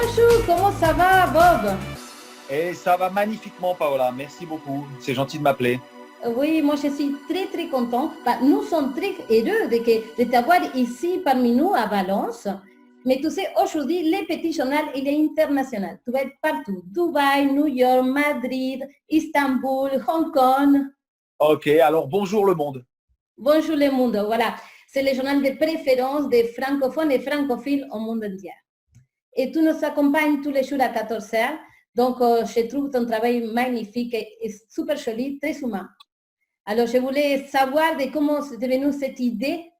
Bonjour, comment ça va, Bob? Et ça va magnifiquement, Paola. Merci beaucoup. C'est gentil de m'appeler. Oui, moi je suis très très content. Bah, nous sommes très heureux de t'avoir ici parmi nous à Valence. Mais tu sais, aujourd'hui, le petit journal, il est international. Tu vas être partout. Dubaï, New York, Madrid, Istanbul, Hong Kong. Ok, alors bonjour le monde. Bonjour le monde. Voilà, c'est le journal de préférence des francophones et francophiles au monde entier. Et tu nous accompagnes tous les jours à 14 heures. Donc, je trouve ton travail magnifique et super joli, très humain. Alors, je voulais savoir de comment c'est venu cette idée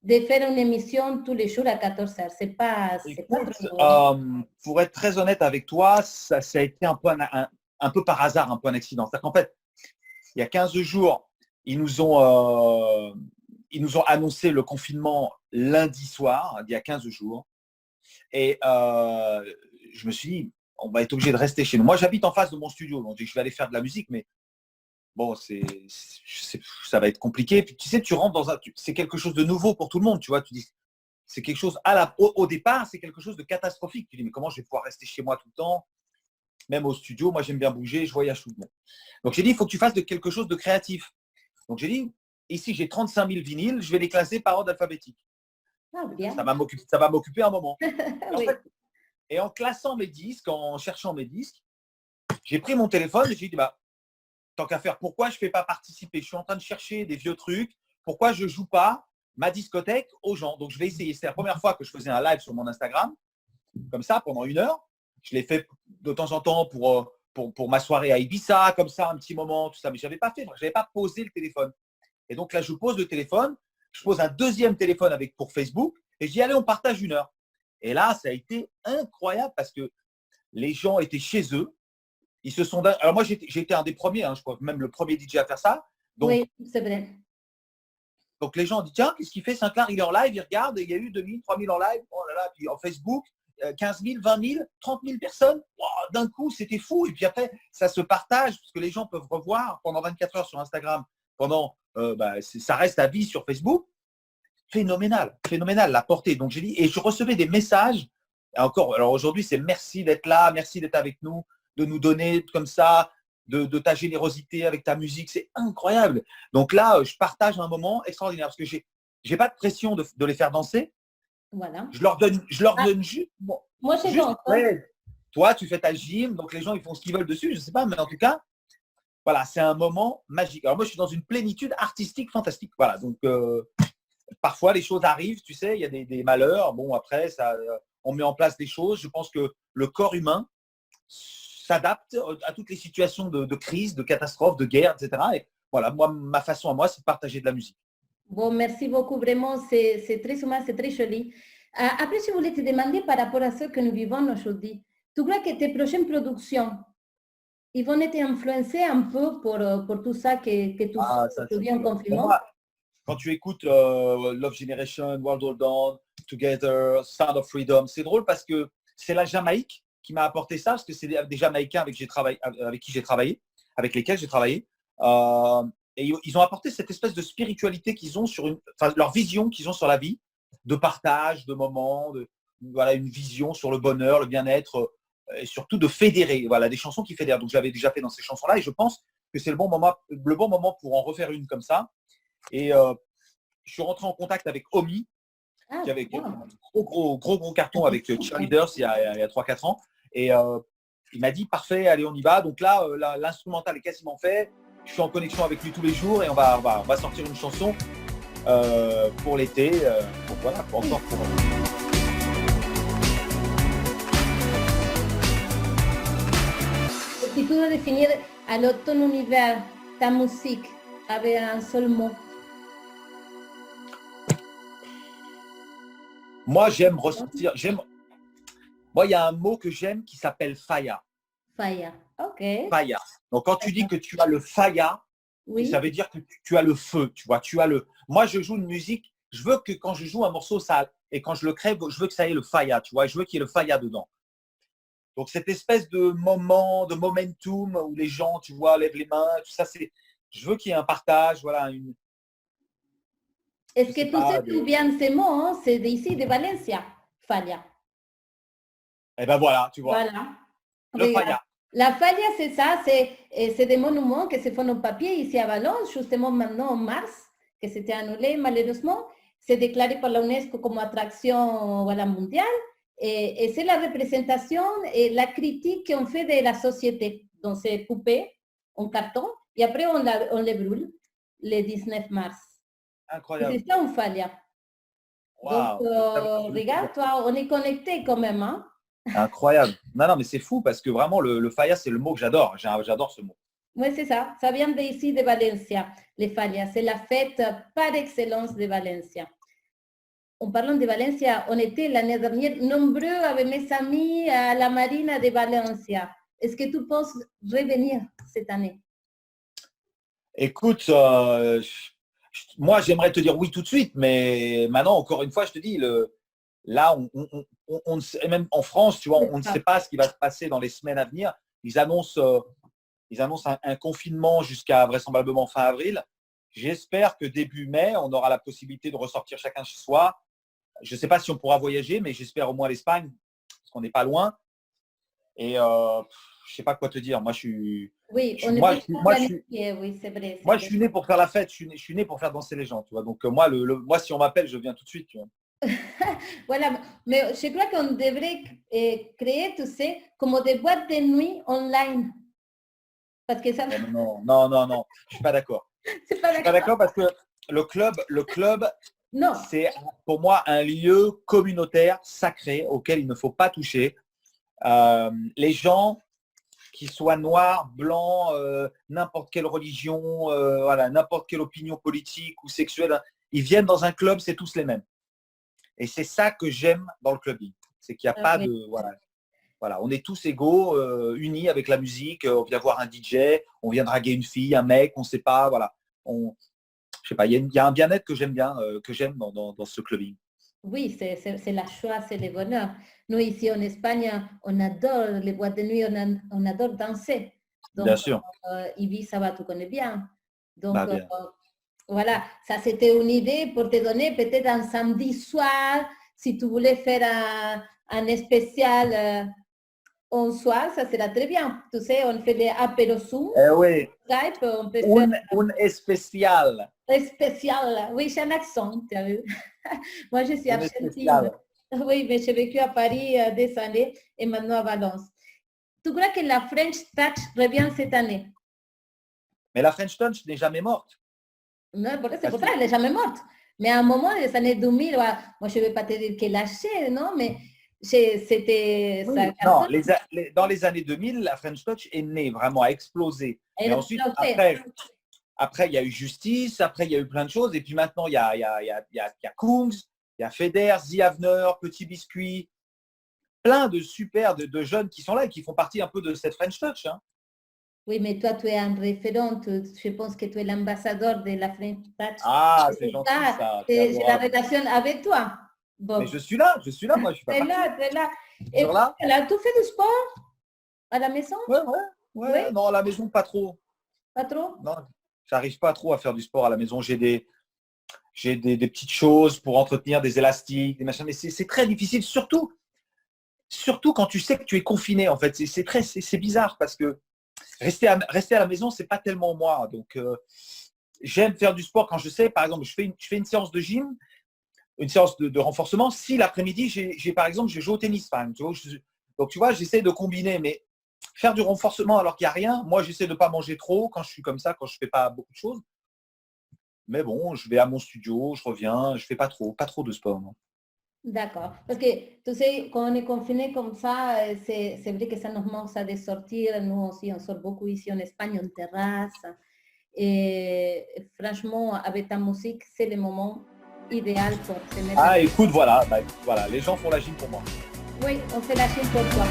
de faire une émission tous les jours à 14 heures. C'est pas Écoute, trop long. pour être très honnête avec toi, ça a été un peu par hasard, un peu un accident. C'est-à-dire qu'en fait, il y a 15 jours, ils nous ont, euh, ils nous ont annoncé le confinement lundi soir, il y a 15 jours. Et je me suis dit, on va être obligé de rester chez nous. Moi, j'habite en face de mon studio, donc je vais aller faire de la musique, mais bon, ça va être compliqué. Puis, tu sais, tu rentres c'est quelque chose de nouveau pour tout le monde, tu vois. Tu dis, c'est quelque chose, au départ, c'est quelque chose de catastrophique. Tu dis, mais comment je vais pouvoir rester chez moi tout le temps, même au studio? Moi, j'aime bien bouger, je voyage tout le monde. Donc, j'ai dit, il faut que tu fasses de quelque chose de créatif. Donc, j'ai dit, ici, j'ai 35 000 vinyles, je vais les classer par ordre alphabétique. Ah, Ça bien. va m'occuper un moment. Et en Oui. fait, et en classant mes disques, en cherchant mes disques, j'ai pris mon téléphone et j'ai dit, bah, tant qu'à faire, pourquoi je ne fais pas participer? Je suis en train de chercher des vieux trucs. Pourquoi je ne joue pas ma discothèque aux gens? Donc, je vais essayer. C'est la première fois que je faisais un live sur mon Instagram, comme ça, pendant 1 heure. Je l'ai fait de temps en temps pour ma soirée à Ibiza, comme ça, un petit moment, tout ça. Mais je n'avais pas fait, je n'avais pas posé le téléphone. Et donc là, je pose le téléphone. Je pose un deuxième téléphone pour Facebook et je dis, allez, on partage 1 heure. Et là, ça a été incroyable parce que les gens étaient chez eux. Ils se sont. Alors moi, j'ai été un des premiers, hein, je crois, même le premier DJ à faire ça. Donc, Oui, c'est vrai. donc les gens ont dit, tiens, qu'est-ce qu'il fait Sinclair? Il est en live, il regarde, et il y a eu 2000, 3000 en live. Oh là là, puis en Facebook, 15 000, 20 000, 30 000 personnes. Wow, d'un coup, c'était fou. Et puis après, ça se partage, parce que les gens peuvent revoir pendant 24 heures sur Instagram. Ça reste à vie sur Facebook. Phénoménal, phénoménal, la portée. Donc j'ai dit, et je recevais des messages. Encore, alors aujourd'hui, c'est merci d'être là, merci d'être avec nous, de nous donner comme ça, de ta générosité avec ta musique, c'est incroyable. Donc là, je partage un moment extraordinaire parce que j'ai pas de pression de les faire danser. Voilà. Je leur Ah, donne juste, bon, moi, je juste danse. Hein. ouais, toi, tu fais ta gym, donc les gens ils font ce qu'ils veulent dessus, je sais pas, mais en tout cas, voilà, c'est un moment magique. Alors moi, je suis dans une plénitude artistique fantastique. Voilà, donc parfois les choses arrivent, tu sais, il y a des malheurs. Bon, après, on met en place des choses. Je pense que le corps humain s'adapte à toutes les situations de crise, de catastrophe, de guerre, etc. Et voilà, moi, ma façon à moi, c'est de partager de la musique. Bon, merci beaucoup. Vraiment, c'est très humain, c'est très joli. Après, je voulais te demander par rapport à ce que nous vivons aujourd'hui. Tu crois que tes prochaines productions, ils vont être influencés un peu pour tout ça que tu Ah, fais ça, c'est aujourd'hui en pour confinement? moi, quand tu écoutes Love Generation, World Hold On, Together, Sound of Freedom, c'est drôle parce que c'est la Jamaïque qui m'a apporté ça, parce que c'est des Jamaïcains avec qui j'ai travaillé, avec lesquels j'ai travaillé. Euh, et ils ont apporté cette espèce de spiritualité qu'ils ont leur vision qu'ils ont sur la vie, de partage, de moments, voilà, une vision sur le bonheur, le bien-être, et surtout de fédérer. Voilà, des chansons qui fédèrent. Donc j'avais déjà fait dans ces chansons-là, et je pense que c'est le bon moment pour en refaire une comme ça. Et je suis rentré en contact avec Omi, Ah, qui avait wow. un gros carton avec Cheerleaders il y a 3-4 ans. Et il m'a dit, parfait, allez, on y va. Donc là, l'instrumental est quasiment fait. Je suis en connexion avec lui tous les jours et on va sortir une chanson pour l'été. Voilà, encore pour. Si tu dois définir alors ton univers, ta musique, avec un seul mot, Moi, j'aime ressentir. Moi, il y a un mot que j'aime qui s'appelle faya. Faya. Ok. Faya. Donc, quand tu dis que tu as le faya, ça Oui. veut dire que tu as le feu, tu vois. Moi, je joue une musique. Je veux que quand je joue un morceau, et quand je le crée, je veux que ça ait le faya, tu vois. Je veux qu'il y ait le faya dedans. Donc, cette espèce de moment, de momentum où les gens, tu vois, lèvent les mains, tout ça, je veux qu'il y ait un partage, voilà, Est-ce je que sais tu sais pas, d'où viennent ces mots? Hein? C'est d'ici, de Valencia, Faya. Et ben voilà, tu vois, Voilà. le Regarde. faya. La falla, c'est ça, c'est des monuments qui se font en papier ici à Valence, justement maintenant en mars, que c'était annulé malheureusement. C'est déclaré par la UNESCO comme attraction voilà, mondiale. Et c'est la représentation et la critique qu'on fait de la société. Donc c'est coupé en carton et après on les brûle le 19 mars. Et Incroyable. c'est ça une falla. Donc Waouh. regarde, toi, on est connecté quand même. Hein? Incroyable. Non, non, mais c'est fou parce que vraiment, le faya, c'est le mot que j'adore. J'adore ce mot. Oui, c'est ça. Ça vient d'ici de Valencia, les fallas. C'est la fête par excellence de Valencia. En parlant de Valencia, on était l'année dernière nombreux avec mes amis à la marina de Valencia. Est-ce que tu penses revenir cette année? Écoute, moi, j'aimerais te dire oui tout de suite, mais maintenant, encore une fois, je te dis, là, on ne sait, même en France, tu vois, on ne sait pas ce qui va se passer dans les semaines à venir. Ils annoncent un confinement jusqu'à vraisemblablement fin avril. J'espère que début mai, on aura la possibilité de ressortir chacun chez soi. Je ne sais pas si on pourra voyager, mais j'espère au moins l'Espagne, parce qu'on n'est pas loin. Et je ne sais pas quoi te dire. Moi, Oui, on est moi, déjà moi, planifié, oui, c'est vrai. moi, je suis né pour faire la fête. Je suis né pour faire danser les gens, tu vois. Donc moi, moi, si on m'appelle, je viens tout de suite, tu vois. Voilà, mais je crois qu'on devrait créer, tu sais, comme des boîtes de nuit online. Parce que ça, Non, non, non, non, je suis pas d'accord. c'est Je pas suis pas d'accord. d'accord parce que le club, Non, c'est pour moi un lieu communautaire sacré auquel il ne faut pas toucher. Les gens, qu'ils soient noirs, blancs, n'importe quelle religion, voilà, n'importe quelle opinion politique ou sexuelle, hein, ils viennent dans un club, c'est tous les mêmes. Et c'est ça que j'aime dans le clubbing. C'est qu'il n'y a pas oui. de. Voilà, on est tous égaux, unis avec la musique. On vient voir un DJ, on vient draguer une fille, un mec, on ne sait pas. Voilà. Je sais pas, il y a un bien-être que j'aime bien, que j'aime dans ce clubbing. Oui, c'est la joie, c'est le bonheur. Nous, ici en Espagne, on adore les boîtes de nuit, on adore danser. Bien Donc, sûr. Ibiza, va, tu connais bien. Donc, Bah, bien. voilà, ça c'était une idée pour te donner peut-être un samedi soir, si tu voulais faire un spécial un soir, ça sera très bien. Tu sais, on fait des apéros Zoom, Eh oui, Skype, on peut faire un especial. un spécial. Oui, j'ai un accent, tu as vu. Moi, je suis Un argentine. especial. Oui, mais j'ai vécu à Paris des années et maintenant à Valence. Tu crois que la French Touch revient cette année? Mais la French Touch n'est jamais morte. Non, c'est pour ça qu'elle n'est jamais morte. Mais à un moment, les années 2000, moi, je ne vais pas te dire qu'elle lâchait, non, mais c'était Oui. ça. Non, dans les années 2000, la French Touch est née, vraiment, a explosé. Mais Elle ensuite, explosait. après, il y a eu Justice, après, il y a eu plein de choses. Et puis maintenant, il y a Kungs, il y a Feder, Ziavner, Petit Biscuit, plein de super, de jeunes qui sont là et qui font partie un peu de cette French Touch. Hein. Oui, mais toi, tu es un référent. Je pense que tu es l'ambassadeur de la French Touch. Ah, c'est C'est gentil ça, ça. C'est j'ai la adorable. relation avec toi. Mais Bon, je suis là, moi, je suis pas tu es parti. là, tu es là. Je suis Et toujours là. là, tu fais du sport à la maison? Ouais, ouais, Oui, ouais. Non, à la maison, pas trop. pas trop? Non, j'arrive pas trop à faire du sport à la maison. J'ai des petites choses pour entretenir des élastiques, des machins, mais c'est très difficile, surtout quand tu sais que tu es confiné, en fait. C'est bizarre parce que rester à la maison, c'est pas tellement moi. Donc, j'aime faire du sport quand je sais, par exemple, je fais une séance de gym, une séance de renforcement. Si l'après-midi, par exemple, je joue au tennis, par exemple, tu vois, donc, tu vois, j'essaie de combiner, mais faire du renforcement alors qu'il n'y a rien, moi, j'essaie de ne pas manger trop quand je suis comme ça, quand je ne fais pas beaucoup de choses. Mais bon, je vais à mon studio, je reviens, je fais pas trop de sport. Non. D'accord. Parce que, tu sais, quand on est confiné comme ça, c'est vrai que ça nous manque ça de sortir. Nous aussi, on sort beaucoup ici en Espagne, en terrasse. Et franchement, avec ta musique, c'est le moment idéal pour se mettre. Ah, écoute, voilà, voilà, les gens font la gym pour moi. Oui, on fait la chaîne pour toi.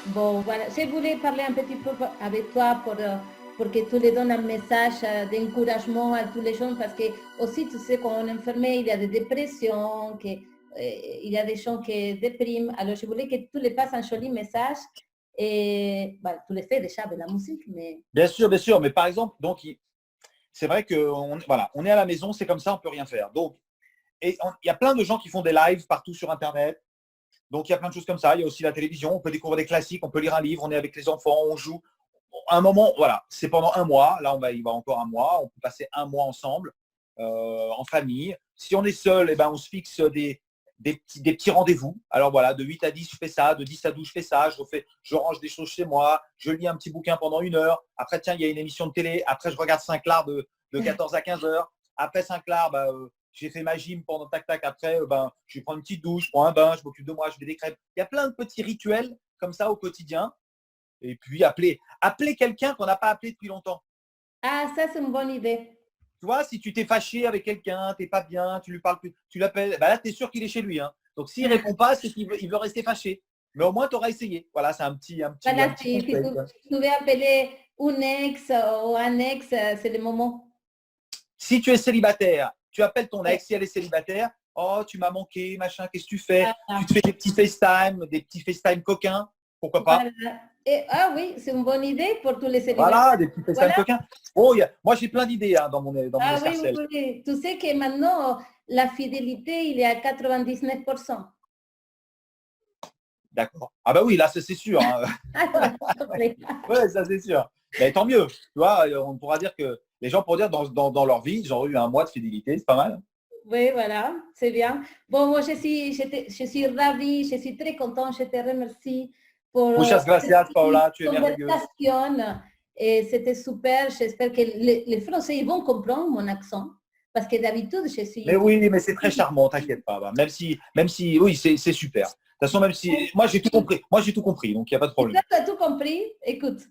Bon, voilà. Je voulais parler un petit peu avec toi pour que tu les donnes un message d'encouragement à tous les gens parce que aussi, tu sais, quand on est enfermé, il y a des dépressions, il y a des gens qui dépriment. Alors, je voulais que tu les passes un joli message. Et bah, tu le fais déjà avec la musique, mais Bien sûr, mais par exemple, donc c'est vrai qu'on voilà, on est à la maison, c'est comme ça, on ne peut rien faire. Donc, il y a plein de gens qui font des lives partout sur Internet. Donc, il y a plein de choses comme ça. Il y a aussi la télévision. On peut découvrir des classiques, on peut lire un livre, on est avec les enfants, on joue. À un moment, voilà, c'est pendant un mois. Là, il va encore un mois. On peut passer un mois ensemble, en famille. Si on est seul, eh ben, on se fixe des petits rendez-vous. Alors voilà, de 8 à 10, je fais ça. De 10 à 12, je fais ça. Je range des choses chez moi. Je lis un petit bouquin pendant 1 heure. Après, tiens, il y a une émission de télé. Après, je regarde Sinclair de 14 à 15 heures. Après Sinclair, j'ai fait ma gym pendant tac-tac. Après, je prends une petite douche, je prends un bain, je m'occupe de moi, je fais des crêpes. Il y a plein de petits rituels comme ça au quotidien. Et puis, appeler quelqu'un qu'on n'a pas appelé depuis longtemps. Ah, ça, c'est une bonne idée. Tu vois, si tu t'es fâché avec quelqu'un, tu n'es pas bien, tu lui parles plus, tu l'appelles, là, tu es sûr qu'il est chez lui. Hein. Donc, s'il ne répond pas, c'est qu'il veut rester fâché. Mais au moins, tu auras essayé. Voilà, c'est un petit Voilà, petit si tu pouvais appeler un ex ou un ex, c'est le moment. Si tu es célibataire, tu appelles ton ex. Si elle est célibataire, oh, tu m'as manqué, machin, qu'est-ce que tu fais? Tu te fais des petits FaceTime coquins, pourquoi pas? Voilà. Ah oui, c'est une bonne idée pour tous les célibataires. Voilà, des petits FaceTime coquins. Oh, moi, j'ai plein d'idées dans mon escarcelle. Oui. Tu sais que maintenant, la fidélité, il est à 99%. D'accord. Ah bah oui, là, c'est sûr. Hein. Ouais, ça c'est sûr. Mais tant mieux. Tu vois, on pourra dire que les gens pourront dire dans leur vie, ils ont eu un mois de fidélité, c'est pas mal. Oui, voilà, c'est bien. Bon, moi, je suis ravie, je suis très contente, je te remercie pour Muchas gracias, Paola, tu es merveilleuse. Et c'était super. J'espère que les Français ils vont comprendre mon accent. Parce que d'habitude, je suis… Mais oui, mais c'est très charmant, t'inquiète pas. Même si, oui, c'est super. De toute façon, même si… Moi, j'ai tout compris. Donc, il n'y a pas de problème. Tu as tout compris? Écoute,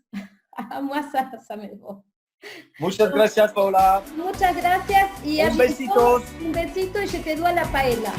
moi, ça me va. Muchas gracias, Paola. Muchas gracias. Y un besito. Un besito y je te dois la paella.